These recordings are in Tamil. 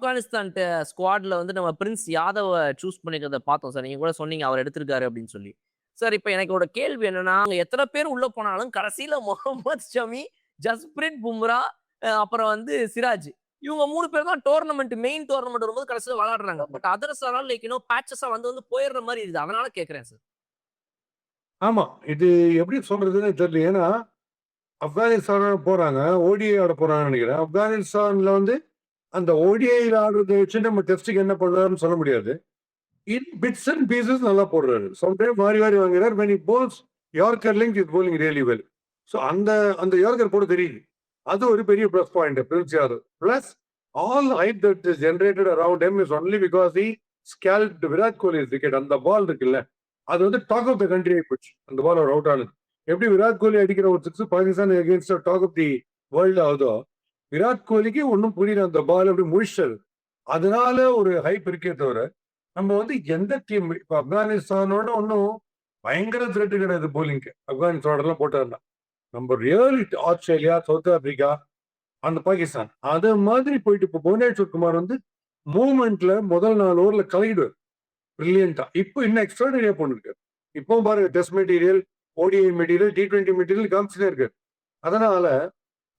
ஆப்கானிஸ்தான் ஸ்குவாட்ல வந்து நம்ம பிரின்ஸ் யாதவ சூஸ் பண்ணிக்கிறத பார்த்தோம் சார். நீங்க கூட சொன்னீங்க அவர் எடுத்திருக்காரு அப்படின்னு சொல்லி. சார் இப்ப எனக்கு ஒரு கேள்வி என்னன்னா, அங்க எத்தன பேர் உள்ள போனாலும் கடைசில முகமது ஷமி, ஜஸ்பிரிட் பும்ரா, அப்புறம் வந்து சிராஜ். இவங்க 3 பேர் தான் மெயின் டோர்னமெண்ட் வரும்போது கடைசில விளையாடுறாங்க. But others are all like பேட்சஸா வந்து போயிடுற மாரி இருக்குது. அதனால கேட்கிறேன் சார். ஆமா. இது எப்படி சொல்றதுன்னே தெரியல. ஏன்னா, ஆப்கானிஸ்தானோட போறாங்க. ஓடிஐ ஆட போறாங்கன்னு நெனைக்கிறேன். ஆப்கானிஸ்தான்ல வந்து அந்த ஓடிஐல ஆடுறத வச்சு நம்ம டெஸ்ட்க்கு என்ன பண்ணுவாருன்னு சொல்ல முடியாது. இன் பிட்ஸ் அண்ட் பீசஸ் நல்லா போடுறாரு. சம்டைம் மாறி மாறி வாங்குறாரு. When he bowls yorker length is bowling really well. So அந்த அந்த யார்க்கர் போட தெரியுது. அது ஒரு பெரிய plus point Prince Yadav. Plus all hype that is generated around him is only because he scalped Virat Kohli wicket. அந்த பால் இருக்குல்ல, அது வந்து டாக் ஆஃப் த கண்ட்ரி ஆகி போச்சு. அந்த பால் அவர் அவுட் ஆனது. எப்படி விராட் கோலி அடிக்கிற ஒரு 6 Pakistan against talk of the world ஆகுதோ, விராட் கோலிக்கு ஒன்னும் புரியல. அந்த பால் அப்படி முழிச்சது. அதனால ஒரு ஹைப் இருக்கே தவிர, நம்ம வந்து எந்த டீம் இப்ப ஆப்கானிஸ்தானோட ஒன்னும் பயங்கர த்ரெட் கிடையாது போலிங்க்கு. ஆப்கானிஸ்தானோட போட்டாருன்னா நம்ம ரியல் ஆஸ்திரேலியா, சவுத் ஆப்பிரிக்கா, அந்த பாகிஸ்தான் அது மாதிரி போயிட்டு இப்போ புவனேஸ்வர் குமார் வந்து மூவ்மெண்ட்ல முதல் 4 ஓவர்ல கலக்கிடுவார் பிரில்லியண்டா. இப்போ இன்னும் எக்ஸ்ட்ராடனரியா பண்ணிருக்காரு. இப்போ பாருங்க test material, ODI material, T20 material காமிச்சுட்டே இருக்காரு. அதனால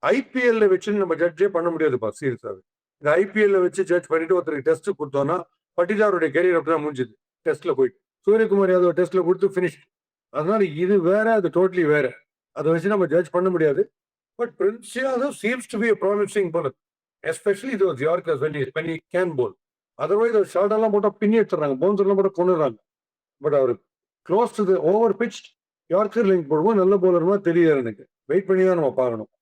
ஐபிஎல்ல வச்சு நம்ம ஜட்ஜே பண்ண முடியாதுப்பா சீரியஸாவே. இந்த ஐபிஎல்ல வச்சு ஜட்ஜ் பண்ணிட்டு ஒருத்தருக்கு டெஸ்ட் கொடுத்தோம்னா பட்டிதாருடைய கெரியர் அப்படிதான் முடிஞ்சது. டெஸ்ட்ல போயிட்டு சூரியகுமார் யாதவ் டெஸ்ட்ல கொடுத்து பினிஷ். அதனால இது வேற, அது டோட்டலி வேற. அதை வச்சு நம்ம ஜட்ஜ் பண்ண முடியாது. But Prince Yadav seems to be a promising bowler, especially those Yorkers when he can bowl. Otherwise அவர் ஷார்ட் எல்லாம் போட்டா பின்னி எடுத்துறாங்க, பவுன்சர் எல்லாம் போட்டா கொண்டுறாங்க. பட் அவர் close to the over pitch yorker length போடும்போது நல்ல பவுலர் மாதிரி தெரியாது எனக்கு. வெயிட் பண்ணி தான் நம்ம பார்க்கணும்.